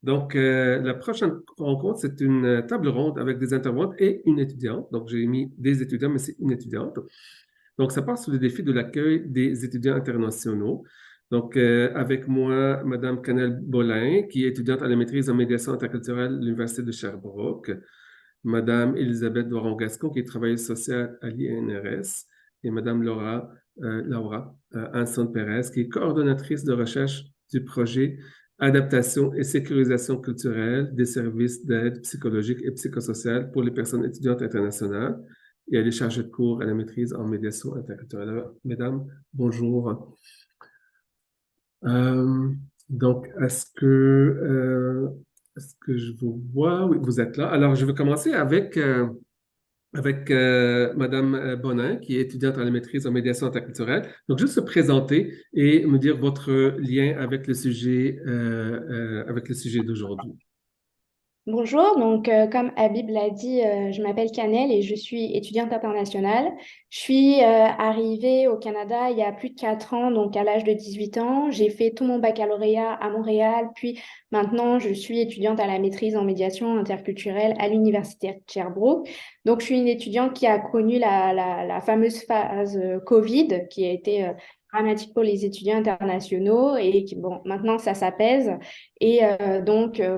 Donc, la prochaine rencontre, c'est une table ronde avec des intervenantes et une étudiante. Donc, j'ai mis des étudiants, mais c'est une étudiante. Donc, ça part sur le défi de l'accueil des étudiants internationaux. Donc, avec moi, Madame Canel Bolin, qui est étudiante à la maîtrise en médiation interculturelle à l'Université de Sherbrooke. Madame Elisabeth Doiron-Gascon, qui est travailleuse sociale à l'INRS. Et Madame Laura Anson-Pérez, qui est coordonnatrice de recherche du projet Adaptation et sécurisation culturelle des services d'aide psychologique et psychosociale pour les personnes étudiantes internationales. Et elle est chargée de cours à la maîtrise en médiation interculturelle. Alors, mesdames, bonjour. Euh, donc, est-ce que je vous vois? Oui, vous êtes là. Alors, je vais commencer avec Madame Bonin, qui est étudiante à la maîtrise en médiation interculturelle. Donc, juste se présenter et me dire votre lien avec le sujet d'aujourd'hui. Bonjour, donc comme Habib l'a dit, je m'appelle Canel et je suis étudiante internationale. Je suis arrivée au Canada il y a plus de 4 ans, donc à l'âge de 18 ans. J'ai fait tout mon baccalauréat à Montréal, puis maintenant je suis étudiante à la maîtrise en médiation interculturelle à l'Université de Sherbrooke. Donc je suis une étudiante qui a connu la fameuse phase Covid qui a été dramatique pour les étudiants internationaux et qui, bon, maintenant ça s'apaise. Et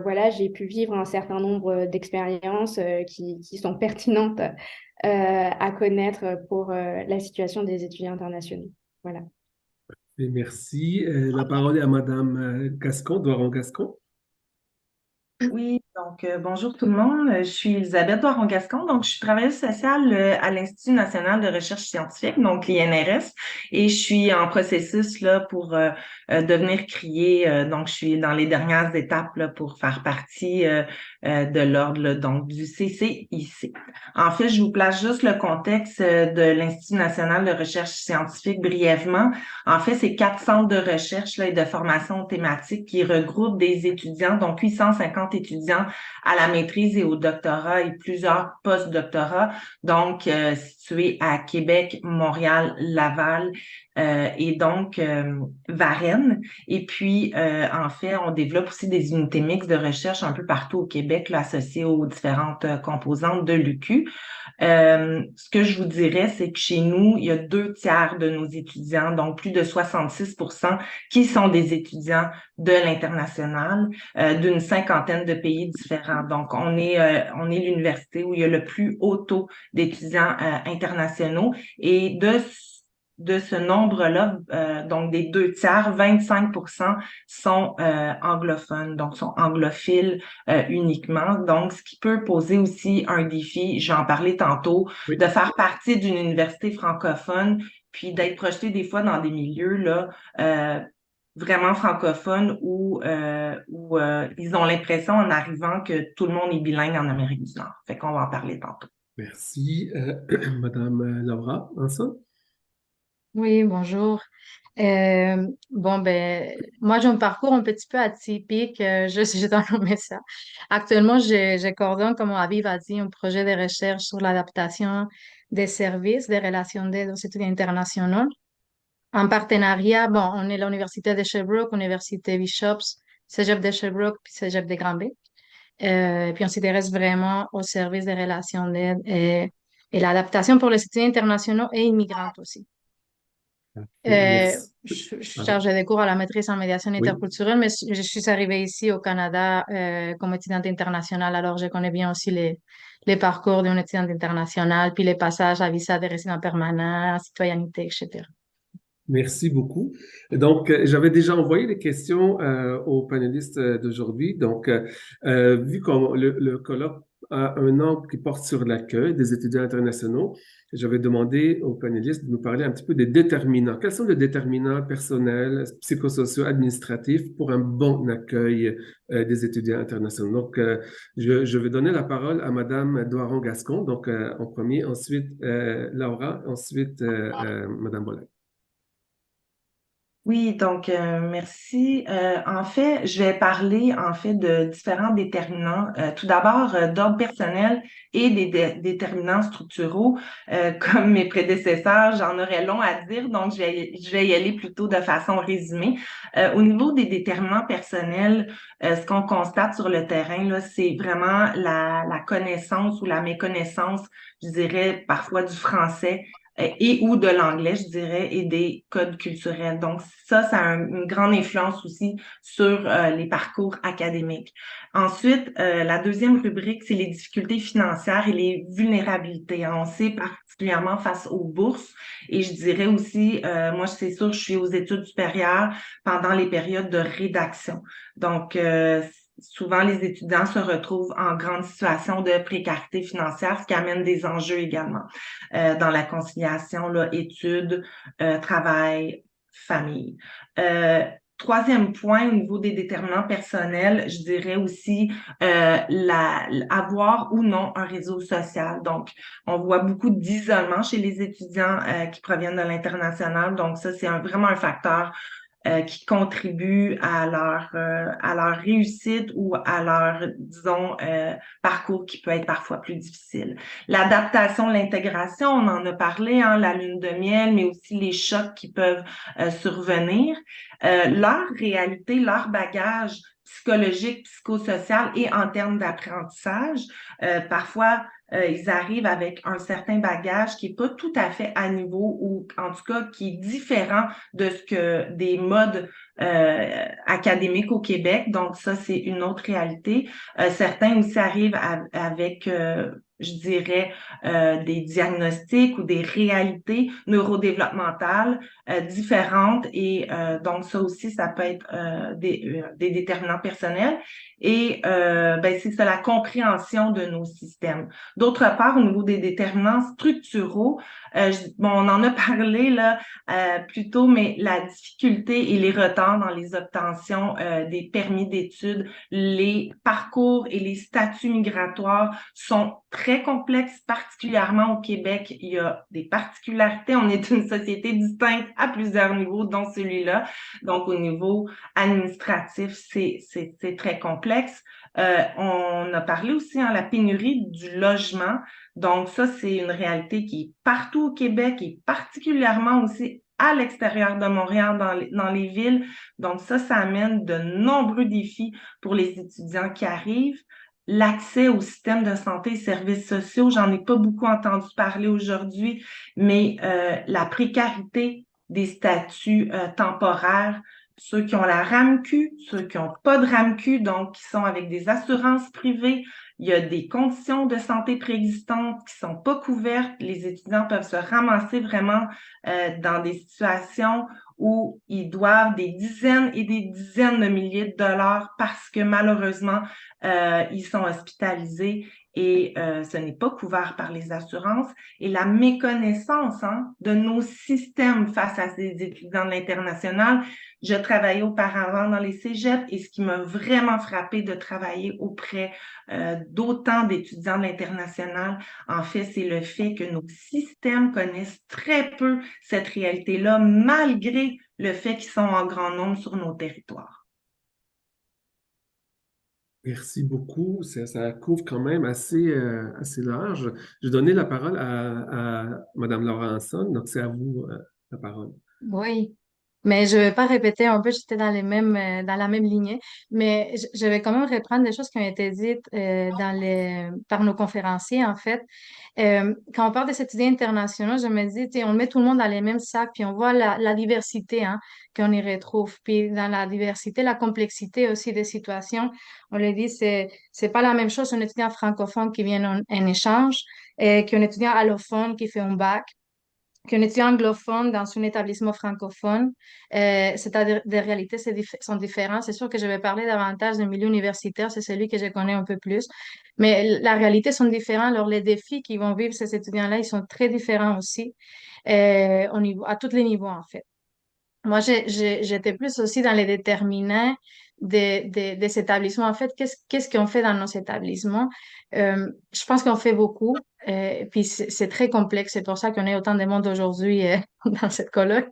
voilà, j'ai pu vivre un certain nombre d'expériences qui sont pertinentes à connaître pour la situation des étudiants internationaux. Voilà. Et merci. La parole est à Madame Gascon, Doiron-Gascon. Oui, donc bonjour tout le monde. Je suis Elisabeth Doiron-Gascon, donc je suis travailleuse sociale à l'Institut national de recherche scientifique, donc l'INRS, et je suis en processus là pour devenir criée. Donc je suis dans les dernières étapes là, pour faire partie de l'ordre là, donc du CCIC. En fait, je vous place juste le contexte de l'Institut national de recherche scientifique brièvement. En fait, c'est 4 centres de recherche là, et de formation thématique qui regroupent des étudiants, donc 850 étudiants à la maîtrise et au doctorat et plusieurs post-doctorats, donc situés à Québec, Montréal, Laval et donc Varennes. Et puis, en fait, on développe aussi des unités mixtes de recherche un peu partout au Québec, là, associées aux différentes composantes de l'UQ. Ce que je vous dirais, c'est que chez nous, il y a 2 tiers de nos étudiants, donc plus de 66%, qui sont des étudiants de l'international, d'une cinquantaine de pays différents. Donc, on est l'université où il y a le plus haut taux d'étudiants internationaux et de ce nombre-là, donc des 2 tiers, 25% sont anglophones, donc sont anglophiles uniquement. Donc, ce qui peut poser aussi un défi, je vais en parler tantôt, Oui. de faire partie d'une université francophone, puis d'être projeté des fois dans des milieux là vraiment francophones où ils ont l'impression en arrivant que tout le monde est bilingue en Amérique du Nord. Fait qu'on va en parler tantôt. Merci. Madame Laura Anson. Oui, bonjour. Bon, ben, moi, j'ai un parcours un petit peu atypique. Je t'en remets ça. Actuellement, je coordonne, comme Aviv a dit, un projet de recherche sur l'adaptation des services des relations d'aide aux étudiants internationaux. En partenariat, bon, on est l'Université de Sherbrooke, Université Bishops, Cégep de Sherbrooke, puis Cégep de Granby. Puis on s'intéresse vraiment au service des relations d'aide et l'adaptation pour les étudiants internationaux et immigrants aussi. Merci. Je suis Pardon. chargée de cours à la maîtrise en médiation Oui. interculturelle, mais je suis arrivée ici au Canada comme étudiante internationale, alors je connais bien aussi les parcours d'une étudiante internationale, puis les passages à visa de résident permanent, citoyenneté, etc. Merci beaucoup. Donc, j'avais déjà envoyé des questions aux panélistes d'aujourd'hui. Donc, vu que le colloque a un angle qui porte sur l'accueil des étudiants internationaux, j'avais demandé aux panélistes de nous parler un petit peu des déterminants. Quels sont les déterminants personnels, psychosociaux, administratifs pour un bon accueil des étudiants internationaux? Donc, je vais donner la parole à Madame Doiron-Gascon, donc en premier, ensuite Laura, ensuite Madame Bolin. Oui, donc merci. En fait, je vais parler en fait de différents déterminants. Tout d'abord, d'ordre personnel et des déterminants structuraux. Comme mes prédécesseurs, j'en aurais long à dire, donc je vais y aller plutôt de façon résumée. Au niveau des déterminants personnels, ce qu'on constate sur le terrain, là, c'est vraiment la connaissance ou la méconnaissance, je dirais parfois du français et ou de l'anglais, je dirais, et des codes culturels. Donc, ça a une grande influence aussi sur les parcours académiques. Ensuite, la deuxième rubrique, c'est les difficultés financières et les vulnérabilités. On sait particulièrement face aux bourses et je dirais aussi, moi, c'est sûr, je suis aux études supérieures pendant les périodes de rédaction. Donc, souvent, les étudiants se retrouvent en grande situation de précarité financière, ce qui amène des enjeux également dans la conciliation, là, études, travail, famille. Troisième point, au niveau des déterminants personnels, je dirais aussi avoir ou non un réseau social. Donc, on voit beaucoup d'isolement chez les étudiants qui proviennent de l'international. Donc, ça, c'est vraiment un facteur qui contribuent à leur réussite ou à leur, disons, parcours qui peut être parfois plus difficile. L'adaptation, l'intégration, on en a parlé, hein, la lune de miel, mais aussi les chocs qui peuvent survenir. Leur réalité, leur bagage psychologique, psychosocial et en termes d'apprentissage, parfois ils arrivent avec un certain bagage qui est pas tout à fait à niveau ou en tout cas qui est différent de ce que des modes académiques au Québec. Donc ça, c'est une autre réalité. Certains aussi arrivent avec, je dirais, des diagnostics ou des réalités neurodéveloppementales différentes et donc ça aussi, ça peut être des déterminants personnels. Et ben, c'est ça, la compréhension de nos systèmes. D'autre part, au niveau des déterminants structuraux, bon, on en a parlé là plus tôt, mais la difficulté et les retards dans les obtentions des permis d'études, les parcours et les statuts migratoires sont très complexes, particulièrement au Québec. Il y a des particularités. On est une société distincte à plusieurs niveaux, dont celui-là. Donc, au niveau administratif, c'est très complexe. On a parlé aussi de la pénurie du logement. Donc, ça, c'est une réalité qui est partout au Québec et particulièrement aussi à l'extérieur de Montréal, dans les villes. Donc, ça amène de nombreux défis pour les étudiants qui arrivent. L'accès au système de santé et services sociaux, j'en ai pas beaucoup entendu parler aujourd'hui, mais la précarité des statuts temporaires, ceux qui ont la RAMQ, ceux qui n'ont pas de RAMQ, donc qui sont avec des assurances privées. Il y a des conditions de santé préexistantes qui sont pas couvertes. Les étudiants peuvent se ramasser vraiment dans des situations où ils doivent des dizaines et des dizaines de milliers de dollars parce que malheureusement, ils sont hospitalisés et ce n'est pas couvert par les assurances. Et la méconnaissance de nos systèmes face à ces étudiants de l'international. Je travaillais auparavant dans les cégeps et ce qui m'a vraiment frappé de travailler auprès d'autant d'étudiants de l'international, en fait, c'est le fait que nos systèmes connaissent très peu cette réalité-là, malgré le fait qu'ils sont en grand nombre sur nos territoires. Merci beaucoup. Ça couvre quand même assez large. Je vais donner la parole à Madame Laurenson. Donc, c'est à vous la parole. Oui. Mais je vais pas répéter un peu, j'étais dans la même lignée, mais je vais quand même reprendre des choses qui ont été dites par nos conférenciers, en fait. Quand on parle des étudiants internationaux, je me dis, tu sais, on met tout le monde dans les mêmes sacs, puis on voit la diversité, hein, qu'on y retrouve. Puis dans la diversité, la complexité aussi des situations, on le dit, c'est pas la même chose un étudiant francophone qui vient en échange qu'un étudiant allophone qui fait un bac qu'un étudiant anglophone dans un établissement francophone, c'est-à-dire des réalités sont différentes. C'est sûr que je vais parler davantage du milieu universitaire, c'est celui que je connais un peu plus, mais la réalité sont différentes. Alors, les défis qu'ils vont vivre, ces étudiants-là, ils sont très différents aussi, à tous les niveaux, en fait. Moi, j'étais plus aussi dans les déterminants des établissements. En fait, qu'est-ce qu'on fait dans nos établissements? Je pense qu'on fait beaucoup. Puis c'est très complexe. C'est pour ça qu'on est autant de monde aujourd'hui dans cette colloque,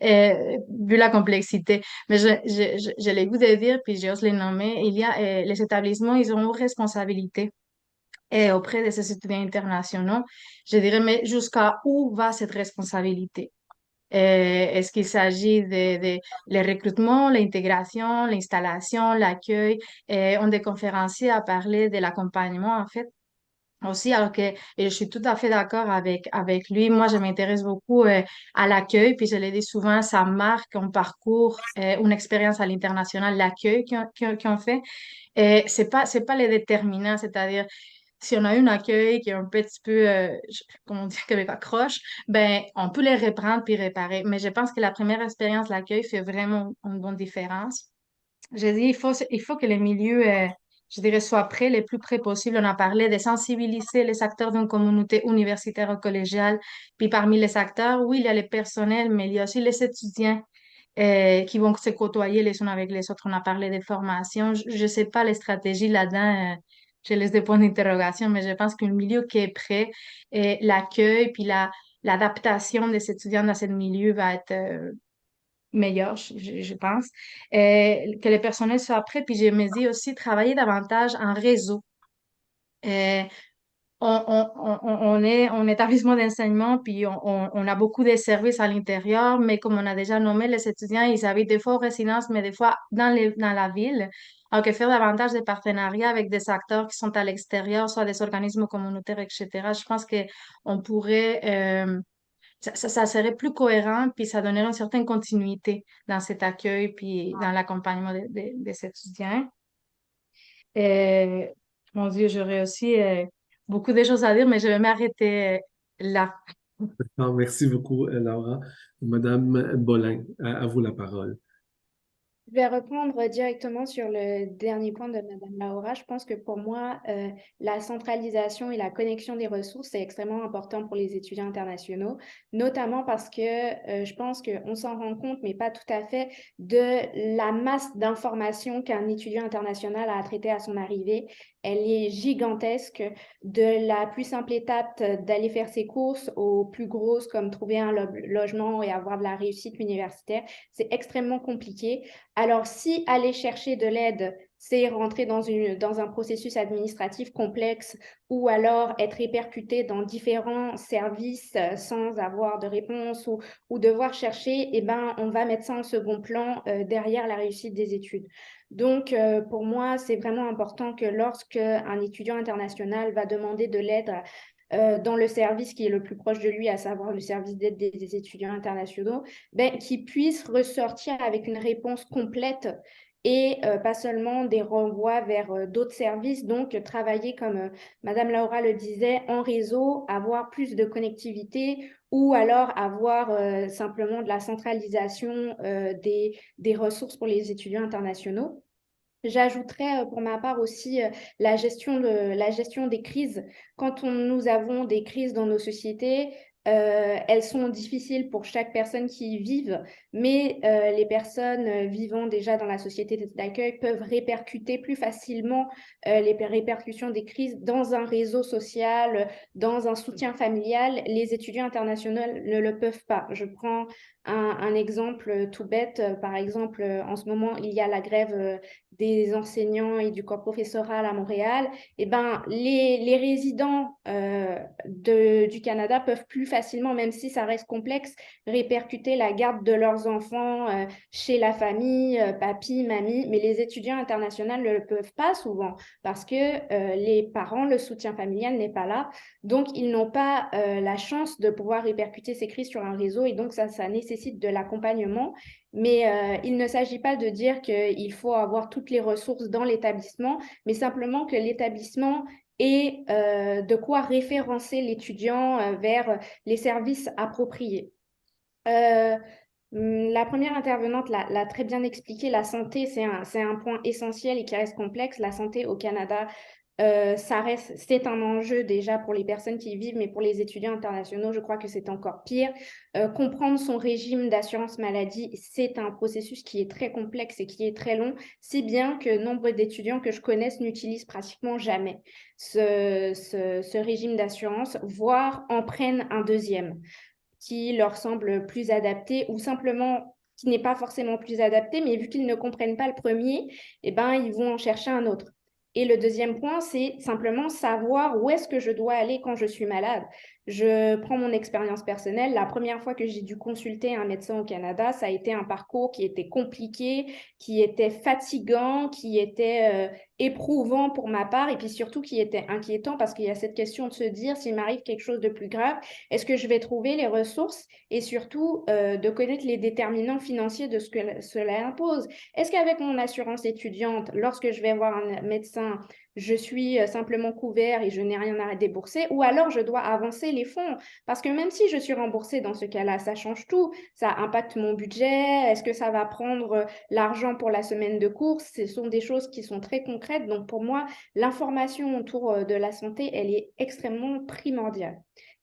vu la complexité. Mais je l'ai goût de dire, puis j'ose les nommer, il y a les établissements, ils ont une responsabilité auprès de ces étudiants internationaux. Je dirais, mais jusqu'à où va cette responsabilité? Est-ce qu'il s'agit de le recrutement, l'intégration, l'installation, l'accueil? On des conférenciers à parler de l'accompagnement, en fait. Aussi, alors que et je suis tout à fait d'accord avec lui. Moi, je m'intéresse beaucoup à l'accueil, puis je l'ai dit souvent, ça marque un parcours, une expérience à l'international, l'accueil qu'ils ont fait. Et c'est pas les déterminants, c'est-à-dire, si on a eu un accueil qui est un petit peu, comment on dit, québécois, croche, ben, on peut les reprendre puis réparer. Mais je pense que la première expérience, l'accueil, fait vraiment une bonne différence. J'ai dit, il faut que les milieux, je dirais, soient prêts, les plus près possible. On a parlé de sensibiliser les acteurs d'une communauté universitaire ou collégiale. Puis parmi les acteurs, oui, il y a les personnels, mais il y a aussi les étudiants qui vont se côtoyer les uns avec les autres. On a parlé des formations. Je ne sais pas les stratégies là-dedans. Je laisse des points d'interrogation, mais je pense qu'un milieu qui est prêt, l'accueil, puis l'adaptation des étudiants dans ce milieu va être meilleur, je pense. Que le personnel soit prêt. Puis je me dis aussi travailler davantage en réseau. Euh, on est un établissement d'enseignement, puis on a beaucoup de services à l'intérieur, mais comme on a déjà nommé, les étudiants, ils habitent des fois aux résidences, mais des fois dans la ville. Alors que faire davantage de partenariats avec des acteurs qui sont à l'extérieur, soit des organismes communautaires, etc., je pense que on pourrait, ça serait plus cohérent, puis ça donnerait une certaine continuité dans cet accueil, puis dans l'accompagnement des étudiants. Euh, Mon Dieu, j'aurais aussi beaucoup de choses à dire, mais je vais m'arrêter là. Alors, merci beaucoup, Laura. Madame Bolin, à vous la parole. Je vais reprendre directement sur le dernier point de Madame Laura. Je pense que pour moi, la centralisation et la connexion des ressources, c'est extrêmement important pour les étudiants internationaux, notamment parce que je pense qu'on s'en rend compte, mais pas tout à fait, de la masse d'informations qu'un étudiant international a à traiter à son arrivée. Elle est gigantesque, de la plus simple étape d'aller faire ses courses aux plus grosses, comme trouver un logement et avoir de la réussite universitaire. C'est extrêmement compliqué. Alors, si aller chercher de l'aide, c'est rentrer dans un processus administratif complexe ou alors être répercuté dans différents services sans avoir de réponse ou devoir chercher, eh ben, on va mettre ça en second plan derrière la réussite des études. Donc, pour moi, c'est vraiment important que lorsque un étudiant international va demander de l'aide dans le service qui est le plus proche de lui, à savoir le service d'aide des étudiants internationaux, ben, qu'il puisse ressortir avec une réponse complète et pas seulement des renvois vers d'autres services. Donc, travailler, comme Madame Laura le disait, en réseau, avoir plus de connectivité ou alors avoir simplement de la centralisation des ressources pour les étudiants internationaux. J'ajouterais pour ma part aussi la gestion des crises. Quand nous avons des crises dans nos sociétés, elles sont difficiles pour chaque personne qui y vive, mais les personnes vivant déjà dans la société d'accueil peuvent répercuter plus facilement les répercussions des crises dans un réseau social, dans un soutien familial. Les étudiants internationaux ne le peuvent pas. Je prends un exemple tout bête. Par exemple, en ce moment, il y a la grève des enseignants et du corps professoral à Montréal. Eh ben, les résidents du Canada peuvent plus facilement, même si ça reste complexe, répercuter la garde de leurs enfants chez la famille, papy, mamie, mais les étudiants internationaux ne le peuvent pas souvent parce que les parents, le soutien familial n'est pas là. Donc, ils n'ont pas la chance de pouvoir répercuter ces crises sur un réseau et donc ça nécessite de l'accompagnement. Mais il ne s'agit pas de dire qu'il faut avoir toutes les ressources dans l'établissement, mais simplement que l'établissement ait de quoi référencer l'étudiant vers les services appropriés. La première intervenante l'a très bien expliqué, la santé, c'est un point essentiel et qui reste complexe. La santé au Canada c'est un enjeu déjà pour les personnes qui y vivent, mais pour les étudiants internationaux, je crois que c'est encore pire. Comprendre son régime d'assurance maladie, c'est un processus qui est très complexe et qui est très long, si bien que nombre d'étudiants que je connaisse n'utilisent pratiquement jamais ce régime d'assurance, voire en prennent un deuxième qui leur semble plus adapté ou simplement qui n'est pas forcément plus adapté, mais vu qu'ils ne comprennent pas le premier, eh ben, ils vont en chercher un autre. Et le deuxième point, c'est simplement savoir où est-ce que je dois aller quand je suis malade. Je prends mon expérience personnelle. La première fois que j'ai dû consulter un médecin au Canada, ça a été un parcours qui était compliqué, qui était fatigant, qui était éprouvant pour ma part et puis surtout qui était inquiétant parce qu'il y a cette question de se dire s'il m'arrive quelque chose de plus grave, est-ce que je vais trouver les ressources et surtout de connaître les déterminants financiers de ce que cela impose. Est-ce qu'avec mon assurance étudiante, lorsque je vais voir un médecin, je suis simplement couvert et je n'ai rien à débourser ou alors je dois avancer les fonds parce que même si je suis remboursée dans ce cas-là, ça change tout. Ça impacte mon budget. Est-ce que ça va prendre l'argent pour la semaine de course? Ce sont des choses qui sont très concrètes. Donc pour moi, l'information autour de la santé, elle est extrêmement primordiale.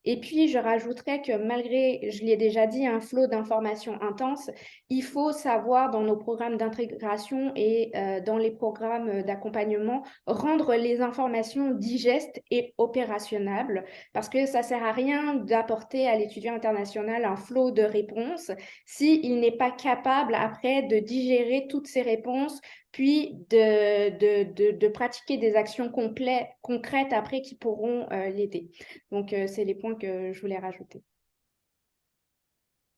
Et puis, je rajouterais que malgré, je l'ai déjà dit, un flot d'informations intense, il faut savoir dans nos programmes d'intégration et dans les programmes d'accompagnement, rendre les informations digestes et opérationnelles parce que ça ne sert à rien d'apporter à l'étudiant international un flot de réponses s'il n'est pas capable après de digérer toutes ces réponses puis de pratiquer des actions concrètes après qui pourront l'aider. Donc, c'est les points que je voulais rajouter.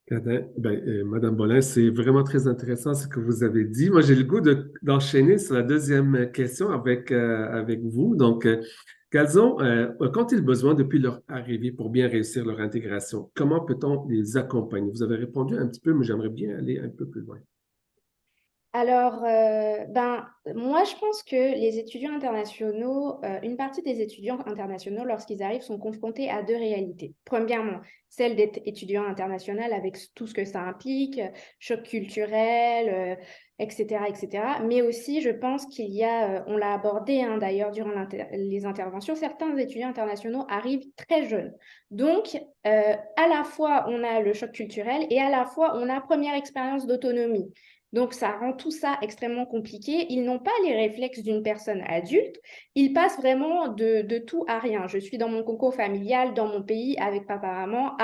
Madame Bolin, c'est vraiment très intéressant ce que vous avez dit. Moi, j'ai le goût d'enchaîner sur la deuxième question avec vous. Donc, qu'ont-ils besoin depuis leur arrivée pour bien réussir leur intégration? Comment peut-on les accompagner? Vous avez répondu un petit peu, mais j'aimerais bien aller un peu plus loin. Alors, moi, je pense que les étudiants internationaux, une partie des étudiants internationaux, lorsqu'ils arrivent, sont confrontés à deux réalités. Premièrement, celle d'être étudiant international avec tout ce que ça implique, choc culturel, etc., etc. Mais aussi, je pense qu'il y a, on l'a abordé d'ailleurs durant les interventions, certains étudiants internationaux arrivent très jeunes. Donc, à la fois, on a le choc culturel et à la fois, on a première expérience d'autonomie. Donc, ça rend tout ça extrêmement compliqué. Ils n'ont pas les réflexes d'une personne adulte. Ils passent vraiment de tout à rien. Je suis dans mon concours familial, dans mon pays, avec papa-maman,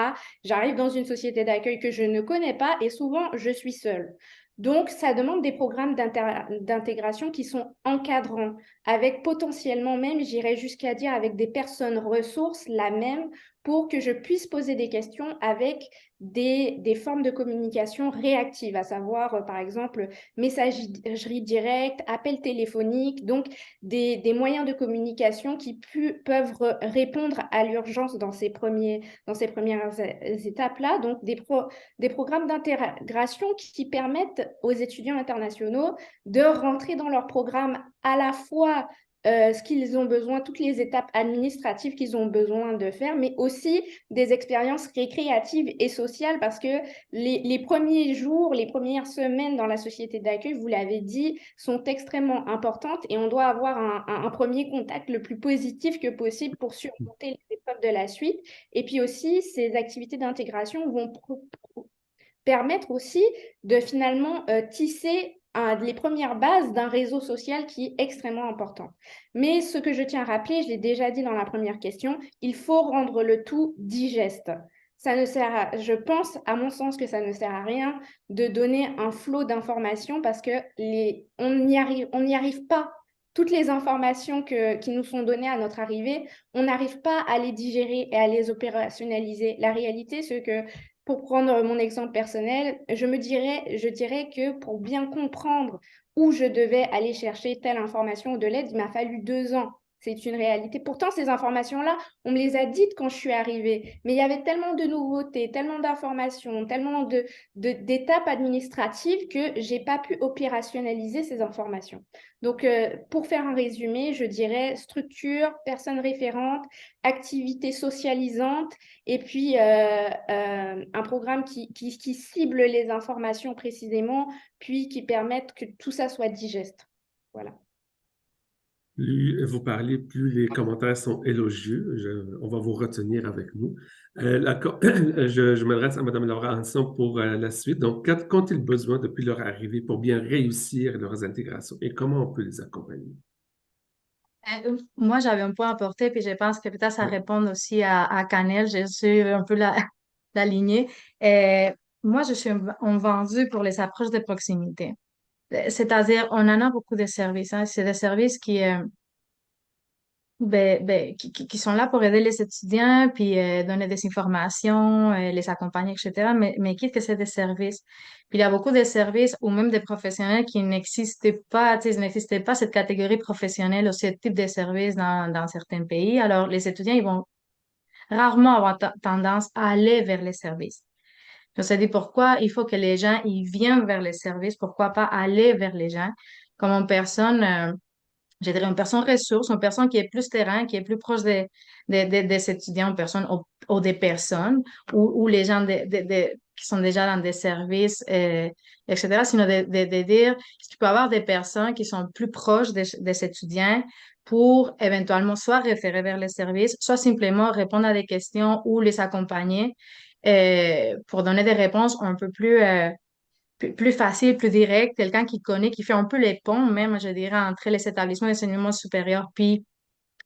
j'arrive dans une société d'accueil que je ne connais pas et souvent, je suis seule. Donc, ça demande des programmes d'intégration qui sont encadrants, avec potentiellement même, j'irais jusqu'à dire, avec des personnes ressources, la même, pour que je puisse poser des questions avec des formes de communication réactives, à savoir, par exemple, messagerie directe, appel téléphonique, donc des moyens de communication qui peuvent répondre à l'urgence dans ces premières étapes-là, donc des programmes d'intégration qui permettent aux étudiants internationaux de rentrer dans leur programme à la fois ce qu'ils ont besoin, toutes les étapes administratives qu'ils ont besoin de faire, mais aussi des expériences récréatives et sociales parce que les premiers jours, les premières semaines dans la société d'accueil, vous l'avez dit, sont extrêmement importantes et on doit avoir un premier contact le plus positif que possible pour surmonter les épreuves de la suite. Et puis aussi, ces activités d'intégration vont permettre aussi de finalement tisser les premières bases d'un réseau social qui est extrêmement important. Mais ce que je tiens à rappeler, je l'ai déjà dit dans la première question, il faut rendre le tout digeste. Ça ne je pense, à mon sens, que ça ne sert à rien de donner un flot d'informations parce que on n'y arrive pas. Toutes les informations qui nous sont données à notre arrivée, on n'arrive pas à les digérer et à les opérationnaliser. La réalité, c'est que pour prendre mon exemple personnel, je dirais que pour bien comprendre où je devais aller chercher telle information ou de l'aide, il m'a fallu 2 ans. C'est une réalité. Pourtant, ces informations-là, on me les a dites quand je suis arrivée, mais il y avait tellement de nouveautés, tellement d'informations, tellement d'étapes administratives que je n'ai pas pu opérationnaliser ces informations. Donc, pour faire un résumé, je dirais structure, personne référente, activité socialisante et puis un programme qui cible les informations précisément, puis qui permette que tout ça soit digeste. Voilà. Plus vous parlez, plus les commentaires sont élogieux. On va vous retenir avec nous. Je m'adresse à Mme Laura Hanson pour la suite. Donc, qu'ont-ils besoin depuis leur arrivée pour bien réussir leurs intégrations et comment on peut les accompagner? Moi, j'avais un point à apporter, puis je pense que peut-être ça Oui. répond aussi à Canel. Je suis un peu la lignée. Euh, Moi, je suis un vendu pour les approches de proximité. C'est-à-dire, on en a beaucoup de services, hein. C'est des services qui sont là pour aider les étudiants, puis donner des informations, les accompagner, etc. Mais quitte que c'est des services. Puis il y a beaucoup de services ou même des professionnels qui n'existaient pas, tu sais, il n'existait pas cette catégorie professionnelle ou ce type de service dans certains pays. Alors, les étudiants, ils vont rarement avoir tendance à aller vers les services. Je me suis dit pourquoi il faut que les gens ils viennent vers les services, pourquoi pas aller vers les gens comme une personne. Je dirais une personne ressource, une personne qui est plus terrain, qui est plus proche des étudiants, une personne ou des personnes, ou les gens qui sont déjà dans des services, etc. Sinon, de dire qu'il peut y avoir des personnes qui sont plus proches des étudiants pour éventuellement soit référer vers les services, soit simplement répondre à des questions ou les accompagner pour donner des réponses un peu plus facile, plus direct, quelqu'un qui connaît, qui fait un peu les ponts, même, je dirais, entre les établissements d'enseignement supérieur puis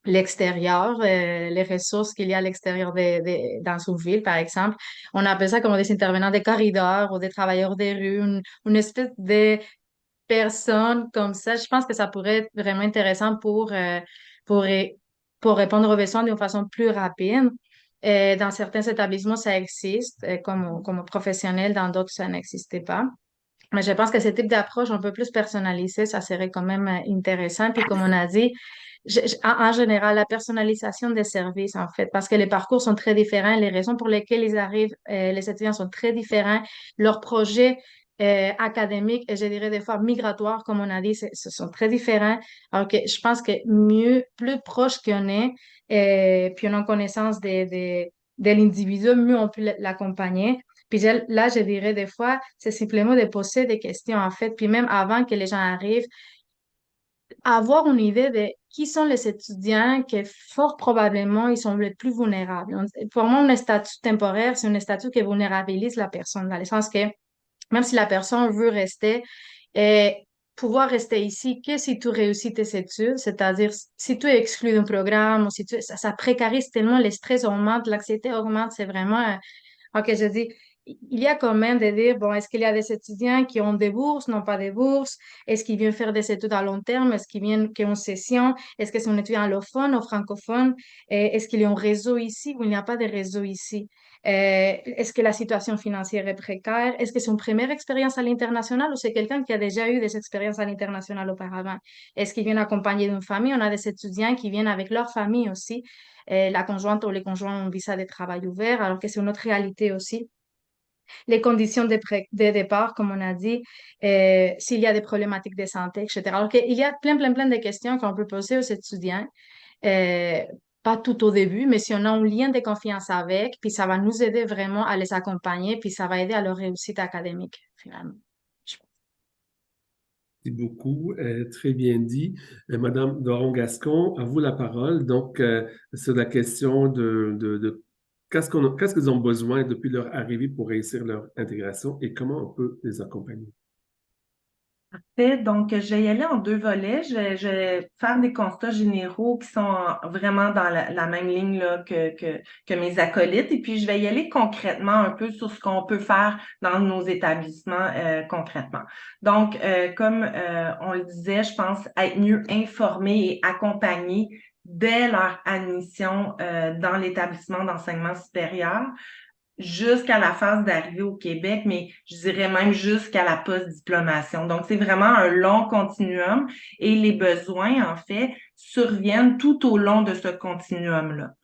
l'extérieur, les ressources qu'il y a à l'extérieur dans une ville, par exemple. On appelle ça comme des intervenants des corridors ou des travailleurs des rues, une espèce de personne comme ça. Je pense que ça pourrait être vraiment intéressant pour, ré- pour répondre aux besoins d'une façon plus rapide. Dans certains établissements, ça existe comme professionnel, dans d'autres, ça n'existait pas. Mais je pense que ce type d'approche un peu plus personnalisée, ça serait quand même intéressant. Puis comme on a dit, en général, la personnalisation des services, en fait, parce que les parcours sont très différents, les raisons pour lesquelles ils arrivent, les étudiants sont très différents, leurs projets académiques et je dirais des fois migratoires, comme on a dit, ce sont très différents. Alors que je pense que mieux, plus proche qu'on est, puis on a connaissance de l'individu, mieux on peut l'accompagner. Puis là, je dirais des fois, c'est simplement de poser des questions, en fait. Puis même avant que les gens arrivent, avoir une idée de qui sont les étudiants que fort probablement ils sont les plus vulnérables. Pour moi, un statut temporaire, c'est un statut qui vulnérabilise la personne, dans le sens que même si la personne veut rester, et pouvoir rester ici que si tu réussis tes études, c'est-à-dire si tu es exclu d'un programme ou si ça précarise tellement, le stress augmente, l'anxiété augmente, c'est vraiment OK, je dis, il y a quand même de dire, bon, est-ce qu'il y a des étudiants qui ont des bourses, non pas des bourses? Est-ce qu'ils viennent faire des études à long terme? Est-ce qu'ils viennent, qui ont une session? Est-ce que c'est un étudiant allophone ou francophone? Est-ce qu'il y a un réseau ici ou il n'y a pas de réseau ici? Est-ce que la situation financière est précaire? Est-ce que c'est une première expérience à l'international ou c'est quelqu'un qui a déjà eu des expériences à l'international auparavant? Est-ce qu'ils viennent accompagnés d'une famille? On a des étudiants qui viennent avec leur famille aussi. La conjointe ou les conjoints ont un visa de travail ouvert, alors que c'est une autre réalité aussi. Les conditions de départ, comme on a dit, s'il y a des problématiques de santé, etc. Alors qu'il y a plein de questions qu'on peut poser aux étudiants, euh, pas tout au début, mais si on a un lien de confiance avec, puis ça va nous aider vraiment à les accompagner, puis ça va aider à leur réussite académique, finalement. Merci beaucoup, très bien dit. Madame Doron-Gascon, à vous la parole. Donc, sur la question de qu'est-ce qu'ils ont besoin depuis leur arrivée pour réussir leur intégration et comment on peut les accompagner. Donc, je vais y aller en deux volets. Je vais faire des constats généraux qui sont vraiment dans la même ligne là, que mes acolytes. Et puis, je vais y aller concrètement un peu sur ce qu'on peut faire dans nos établissements concrètement. Donc, comme on le disait, je pense être mieux informé et accompagné dès leur admission dans l'établissement d'enseignement supérieur jusqu'à la phase d'arrivée au Québec, mais je dirais même jusqu'à la post-diplomation. Donc, c'est vraiment un long continuum et les besoins, en fait, surviennent tout au long de ce continuum-là.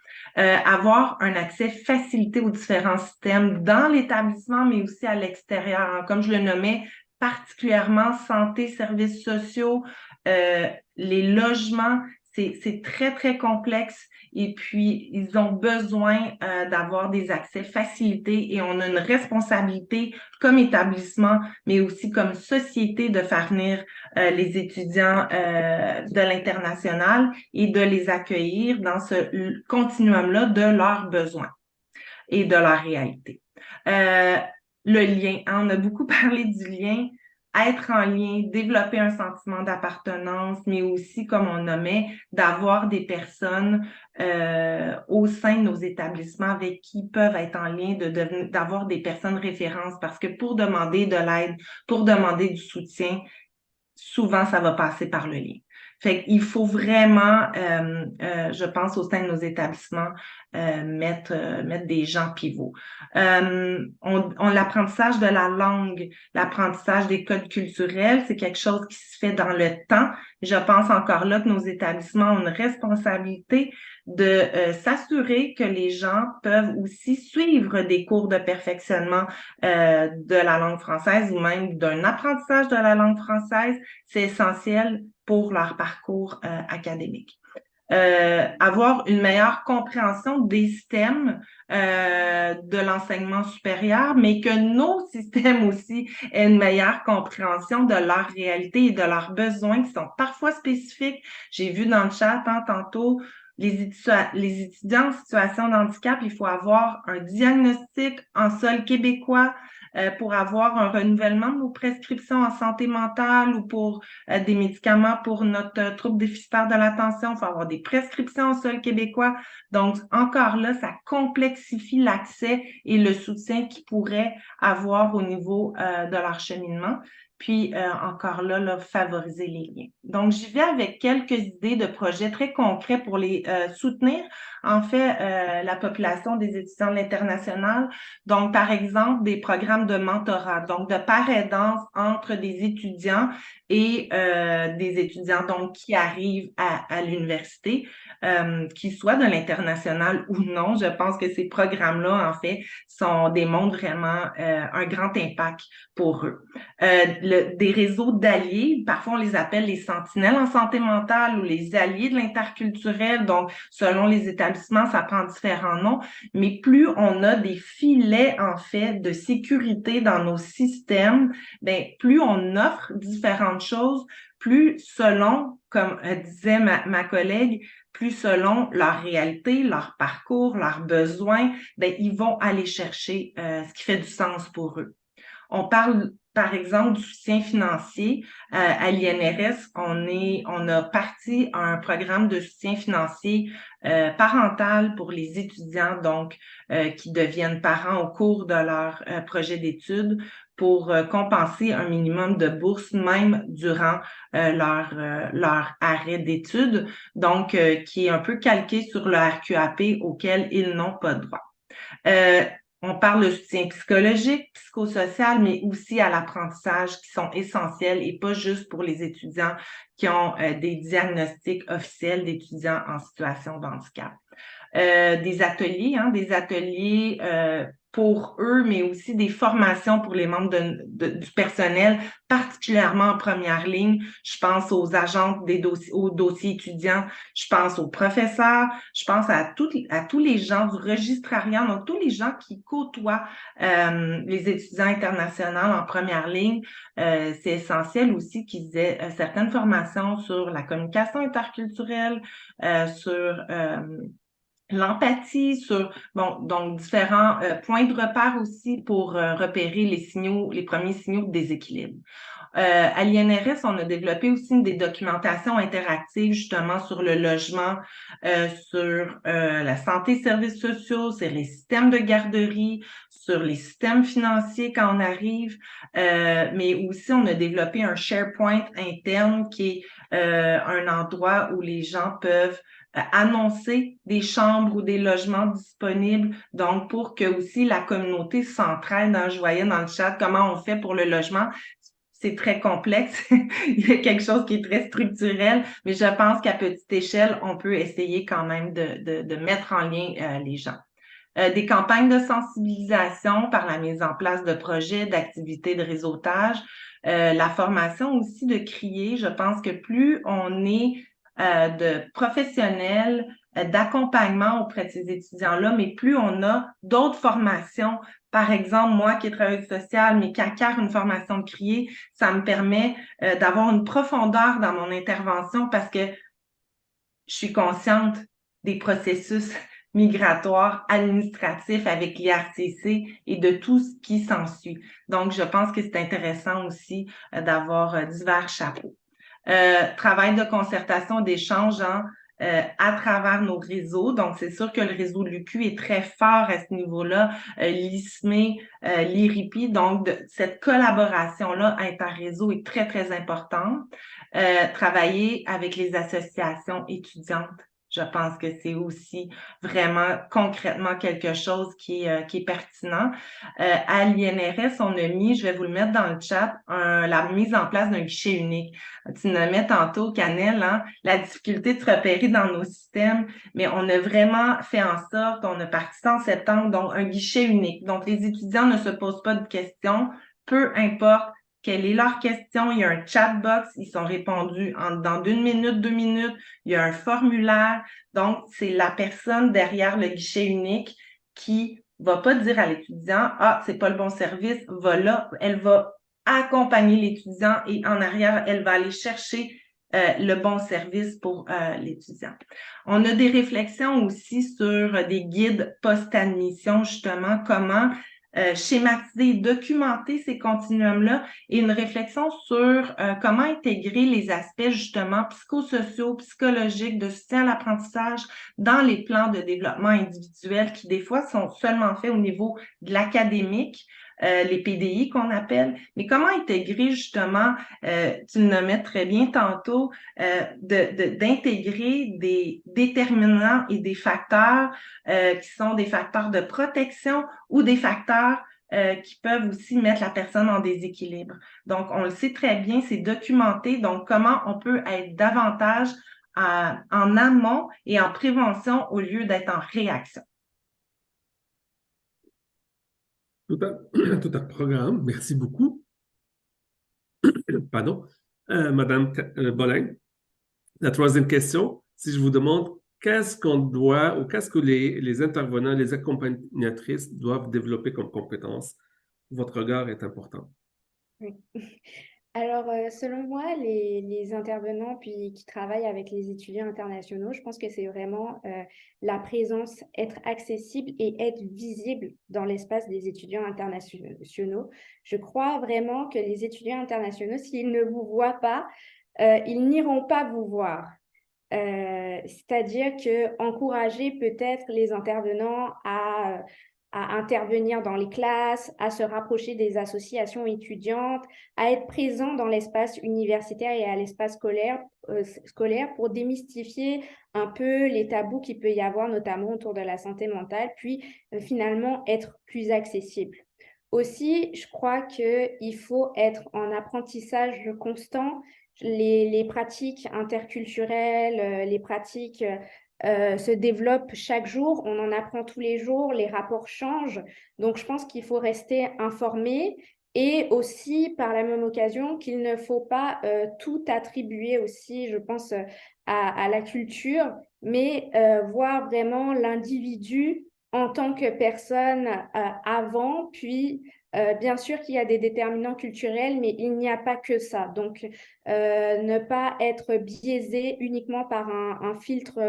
Avoir un accès facilité aux différents systèmes dans l'établissement, mais aussi à l'extérieur, hein. Comme je le nommais, particulièrement santé, services sociaux, les logements, c'est très, très complexe et puis ils ont besoin d'avoir des accès facilités et on a une responsabilité comme établissement, mais aussi comme société de faire venir les étudiants de l'international et de les accueillir dans ce continuum-là de leurs besoins et de leur réalité. Le lien, hein, on a beaucoup parlé du lien, être en lien, développer un sentiment d'appartenance, mais aussi, comme on nommait, d'avoir des personnes au sein de nos établissements avec qui ils peuvent être en lien, d'avoir des personnes références, parce que pour demander de l'aide, pour demander du soutien, souvent, ça va passer par le lien. Fait qu'il faut vraiment, je pense, au sein de nos établissements, mettre des gens pivots. L'apprentissage de la langue, l'apprentissage des codes culturels, c'est quelque chose qui se fait dans le temps. Je pense encore là que nos établissements ont une responsabilité de s'assurer que les gens peuvent aussi suivre des cours de perfectionnement de la langue française ou même d'un apprentissage de la langue française. C'est essentiel pour leur parcours académique. Avoir une meilleure compréhension des systèmes de l'enseignement supérieur, mais que nos systèmes aussi aient une meilleure compréhension de leur réalité et de leurs besoins qui sont parfois spécifiques. J'ai vu dans le chat tantôt, les étudiants en situation de handicap, il faut avoir un diagnostic en sol québécois pour avoir un renouvellement de nos prescriptions en santé mentale ou pour des médicaments pour notre trouble déficitaire de l'attention. Il faut avoir des prescriptions en sol québécois. Donc, encore là, ça complexifie l'accès et le soutien qu'ils pourraient avoir au niveau de leur cheminement. Puis, encore là, favoriser les liens. Donc, j'y vais avec quelques idées de projets très concrets pour les soutenir, en fait, la population des étudiants de l'international. Donc, par exemple, des programmes de mentorat, donc de paraidance entre des étudiants et des étudiants donc qui arrivent à l'université, qu'ils soient de l'international ou non. Je pense que ces programmes-là, en fait, démontrent vraiment un grand impact pour eux. Des réseaux d'alliés, parfois on les appelle les sentinelles en santé mentale ou les alliés de l'interculturel. Donc, selon les établissements, ça prend différents noms, mais plus on a des filets, en fait, de sécurité dans nos systèmes, ben, plus on offre différentes choses, plus selon, comme disait ma collègue, plus selon leur réalité, leur parcours, leurs besoins, ben, ils vont aller chercher ce qui fait du sens pour eux. On parle, par exemple, du soutien financier. À l'INRS, on a parti un programme de soutien financier parental pour les étudiants, donc qui deviennent parents au cours de leur projet d'études pour compenser un minimum de bourse même durant leur arrêt d'études, donc qui est un peu calqué sur le RQAP auquel ils n'ont pas droit. On parle de soutien psychologique, psychosocial, mais aussi à l'apprentissage qui sont essentiels et pas juste pour les étudiants qui ont des diagnostics officiels d'étudiants en situation de handicap. Des ateliers pour eux, mais aussi des formations pour les membres du personnel, particulièrement en première ligne. Je pense aux agents aux dossiers étudiants, je pense aux professeurs, je pense à tous les gens du registrariat, donc tous les gens qui côtoient les étudiants internationaux en première ligne. C'est essentiel aussi qu'ils aient certaines formations sur la communication interculturelle, sur l'empathie, donc différents points de repère aussi pour repérer les premiers signaux de déséquilibre. À l'INRS, on a développé aussi des documentations interactives justement sur le logement, sur la santé et services sociaux, sur les systèmes de garderie, sur les systèmes financiers quand on arrive, mais aussi on a développé un SharePoint interne qui est un endroit où les gens peuvent annoncer des chambres ou des logements disponibles, donc pour que aussi la communauté s'entraide. Je voyais dans le chat comment on fait pour le logement. C'est très complexe. Il y a quelque chose qui est très structurel, mais je pense qu'à petite échelle, on peut essayer quand même de mettre en lien les gens. Des campagnes de sensibilisation par la mise en place de projets, d'activités de réseautage, la formation aussi de crier. Je pense que plus on est de professionnels, d'accompagnement auprès de ces étudiants-là, mais plus on a d'autres formations. Par exemple, moi qui est travailleuse sociale, mais qui acquiert une formation de crier, ça me permet d'avoir une profondeur dans mon intervention parce que je suis consciente des processus migratoires, administratifs avec l'IRCC et de tout ce qui s'ensuit. Donc, je pense que c'est intéressant aussi d'avoir divers chapeaux. Travail de concertation, d'échange à travers nos réseaux. Donc, c'est sûr que le réseau de l'UQ est très fort à ce niveau-là, l'ISME, l'IRIPI. Donc, cette collaboration-là interréseau est très, très importante. Travailler avec les associations étudiantes. Je pense que c'est aussi vraiment concrètement quelque chose qui est pertinent. À l'INRS, on a mis, je vais vous le mettre dans le chat, la mise en place d'un guichet unique. Tu nous mets tantôt, Canel, hein, la difficulté de se repérer dans nos systèmes, mais on a vraiment fait en sorte, on a parti ça en septembre, donc un guichet unique. Donc, les étudiants ne se posent pas de questions, peu importe quelle est leur question. Il y a un chat box, ils sont répondus dans 1 minute, 2 minutes. Il y a un formulaire. Donc, c'est la personne derrière le guichet unique qui va pas dire à l'étudiant, ah, c'est pas le bon service, va là. Elle va accompagner l'étudiant et en arrière, elle va aller chercher le bon service pour l'étudiant. On a des réflexions aussi sur des guides post-admission, justement, comment schématiser, documenter ces continuums-là et une réflexion sur comment intégrer les aspects justement psychosociaux, psychologiques, de soutien à l'apprentissage dans les plans de développement individuel qui des fois sont seulement faits au niveau de l'académique, les PDI qu'on appelle, mais comment intégrer justement, tu le nommais très bien tantôt, d'intégrer des déterminants et des facteurs qui sont des facteurs de protection ou des facteurs qui peuvent aussi mettre la personne en déséquilibre. Donc, on le sait très bien, c'est documenté. Donc, comment on peut être davantage en amont et en prévention au lieu d'être en réaction. Tout un programme. Merci beaucoup. Pardon. Madame Bolin, la troisième question, si je vous demande qu'est-ce qu'on doit ou qu'est-ce que les intervenants, les accompagnatrices doivent développer comme compétences, votre regard est important. Oui. Alors, selon moi, les intervenants qui travaillent avec les étudiants internationaux, je pense que c'est vraiment la présence, être accessible et être visible dans l'espace des étudiants internationaux. Je crois vraiment que les étudiants internationaux, s'ils ne vous voient pas, ils n'iront pas vous voir. C'est-à-dire qu'encourager peut-être les intervenants à intervenir dans les classes, à se rapprocher des associations étudiantes, à être présents dans l'espace universitaire et à l'espace scolaire pour démystifier un peu les tabous qu'il peut y avoir, notamment autour de la santé mentale, puis finalement être plus accessible. Aussi, je crois qu'il faut être en apprentissage constant. Les pratiques interculturelles, les pratiques se développent chaque jour, on en apprend tous les jours, les rapports changent. Donc, je pense qu'il faut rester informé et aussi, par la même occasion, qu'il ne faut pas tout attribuer aussi, je pense, à la culture, mais voir vraiment l'individu en tant que personne avant, puis bien sûr qu'il y a des déterminants culturels, mais il n'y a pas que ça. Donc, ne pas être biaisé uniquement par un filtre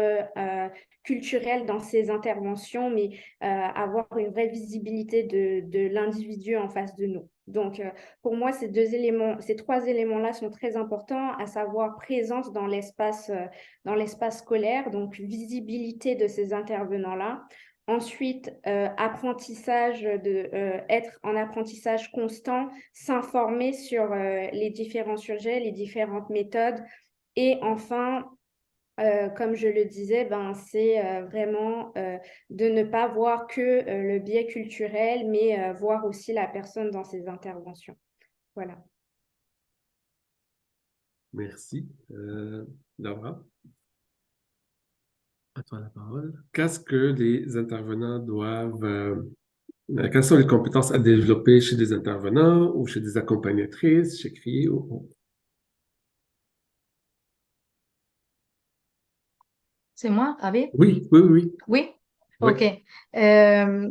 culturel dans ses interventions, mais avoir une vraie visibilité de l'individu en face de nous. Donc, pour moi, ces trois éléments-là sont très importants, à savoir présence dans l'espace scolaire, donc visibilité de ces intervenants-là. Ensuite, apprentissage, être en apprentissage constant, s'informer sur les différents sujets, les différentes méthodes. Et enfin, comme je le disais, c'est vraiment de ne pas voir que le biais culturel, mais voir aussi la personne dans ses interventions. Voilà. Merci. Laura, à toi la parole. Qu'est-ce que les intervenants doivent... quelles sont les compétences à développer chez des intervenants ou chez des accompagnatrices, chez CRI C'est moi, Habib? Oui, oui, oui, Oui? oui. OK. Euh,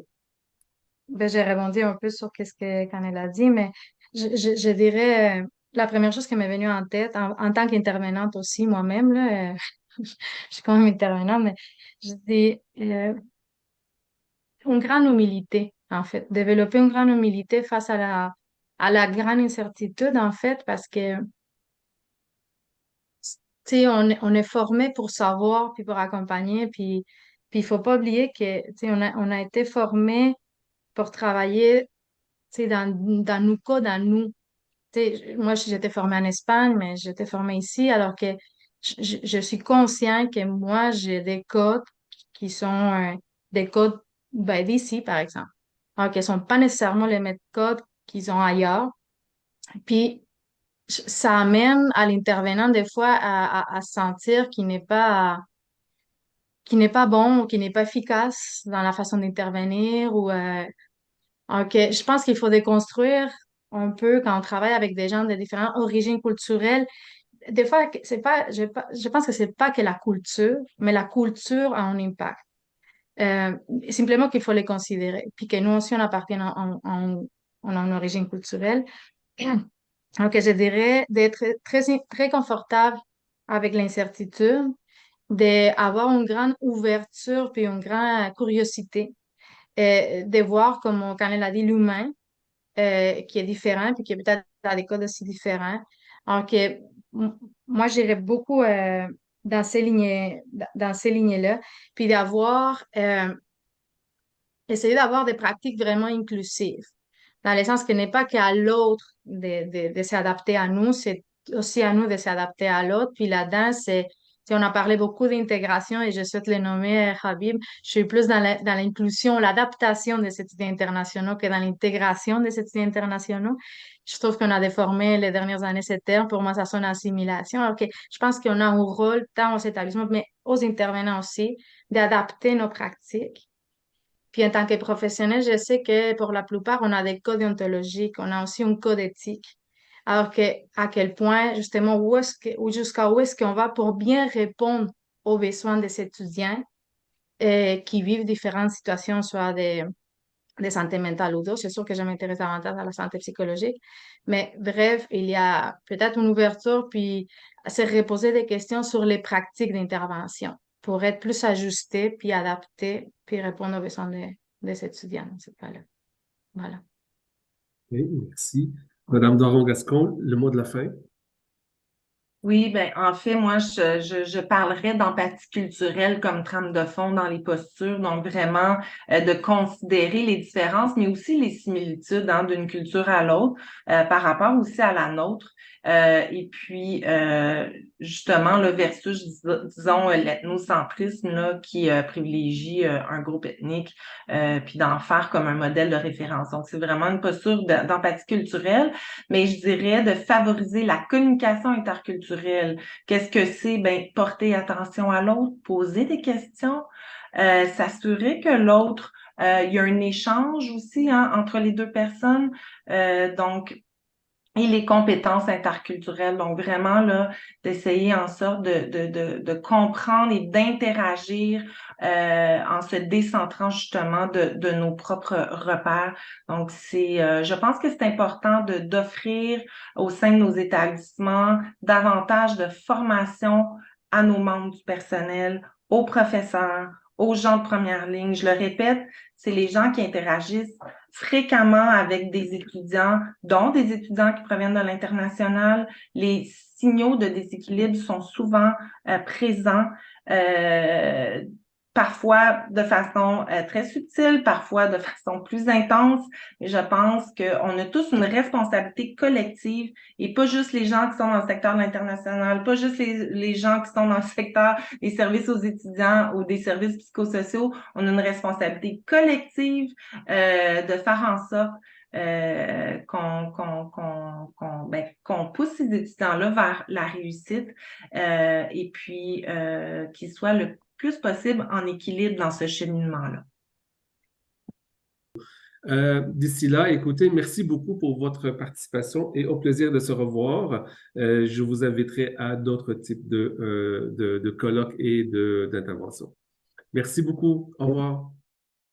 ben, j'ai rebondi un peu sur qu'est-ce que quand elle a dit, mais je dirais la première chose qui m'est venue en tête, en tant qu'intervenante aussi moi-même, là, je suis quand même intervenante, mais je dis une grande humilité, en fait. Développer une grande humilité face à la grande incertitude, en fait, parce que, tu sais, on est formé pour savoir, puis pour accompagner, puis il faut pas oublier que, tu sais, on a été formé pour travailler, tu sais, dans nos cas, dans nous. Tu sais, moi, j'étais formée en Espagne, mais j'étais formée ici, alors que je suis conscient que moi, j'ai des codes qui sont des codes ben, d'ici, par exemple. Alors qu'ils sont pas nécessairement les mêmes codes qu'ils ont ailleurs. Puis, ça amène à l'intervenant des fois à sentir qu'il n'est pas bon ou qu'il n'est pas efficace dans la façon d'intervenir ou ok, je pense qu'il faut déconstruire un peu quand on travaille avec des gens de différentes origines culturelles. Des fois, c'est pas, je pense que c'est pas que la culture, mais la culture a un impact. Euh, Simplement qu'il faut les considérer. Puis que nous aussi, on appartient on a une origine culturelle. Donc, je dirais d'être très confortable avec l'incertitude, d'avoir une grande ouverture puis une grande curiosité, de voir, comme quand elle a dit, l'humain qui est différent, puis qui est peut-être dans des codes aussi différents. Donc, moi, j'irais beaucoup dans ces lignées-là, puis essayer d'avoir des pratiques vraiment inclusives, dans le sens que n'est pas qu'à l'autre de s'adapter à nous, c'est aussi à nous de s'adapter à l'autre. Puis là-dedans, si on a parlé beaucoup d'intégration et je souhaite le nommer, Habib, je suis plus dans l'inclusion, l'adaptation des étudiants internationaux que dans l'intégration des étudiants internationaux. Je trouve qu'on a déformé les dernières années ce terme. Pour moi, ça sonne assimilation. Alors que je pense qu'on a un rôle tant aux établissements, mais aux intervenants aussi, d'adapter nos pratiques puis en tant que professionnel, je sais que pour la plupart, on a des codes déontologiques, on a aussi un code éthique. Alors que à quel point, justement, ou jusqu'à où est-ce qu'on va pour bien répondre aux besoins des étudiants qui vivent différentes situations, soit des santé mentale ou d'autres. C'est sûr que je m'intéresse davantage à la santé psychologique. Mais bref, il y a peut-être une ouverture, puis se reposer des questions sur les pratiques d'intervention pour être plus ajusté, puis adapté, puis répondre aux besoins des étudiants dans ce cas-là. Voilà. Ok, merci. Madame Doron-Gascon, le mot de la fin. Oui, ben en fait, moi, je parlerais d'empathie culturelle comme trame de fond dans les postures, donc vraiment de considérer les différences, mais aussi les similitudes hein, d'une culture à l'autre, par rapport aussi à la nôtre. Et puis, justement, le versus, disons, l'ethnocentrisme là, qui privilégie un groupe ethnique, puis d'en faire comme un modèle de référence. Donc, c'est vraiment une posture d'empathie culturelle, mais je dirais de favoriser la communication interculturelle. Qu'est-ce que c'est? Ben, porter attention à l'autre, poser des questions, s'assurer que l'autre, il y a un échange aussi hein, entre les deux personnes. Donc, et les compétences interculturelles. Donc, vraiment, là, d'essayer en sorte de comprendre et d'interagir en se décentrant justement de nos propres repères. Donc, je pense que c'est important d'offrir au sein de nos établissements davantage de formation à nos membres du personnel, aux professeurs, aux gens de première ligne. Je le répète, c'est les gens qui interagissent fréquemment avec des étudiants, dont des étudiants qui proviennent de l'international. Les signaux de déséquilibre sont souvent présents, euh, parfois de façon très subtile, parfois de façon plus intense. Mais je pense qu'on a tous une responsabilité collective et pas juste les gens qui sont dans le secteur de l'international, pas juste les gens qui sont dans le secteur des services aux étudiants ou des services psychosociaux. On a une responsabilité collective de faire en sorte qu'on pousse ces étudiants-là vers la réussite et puis qu'ils soient le plus possible en équilibre dans ce cheminement-là. D'ici là, écoutez, merci beaucoup pour votre participation et au plaisir de se revoir. Je vous inviterai à d'autres types de colloques et d'interventions. Merci beaucoup. Au revoir.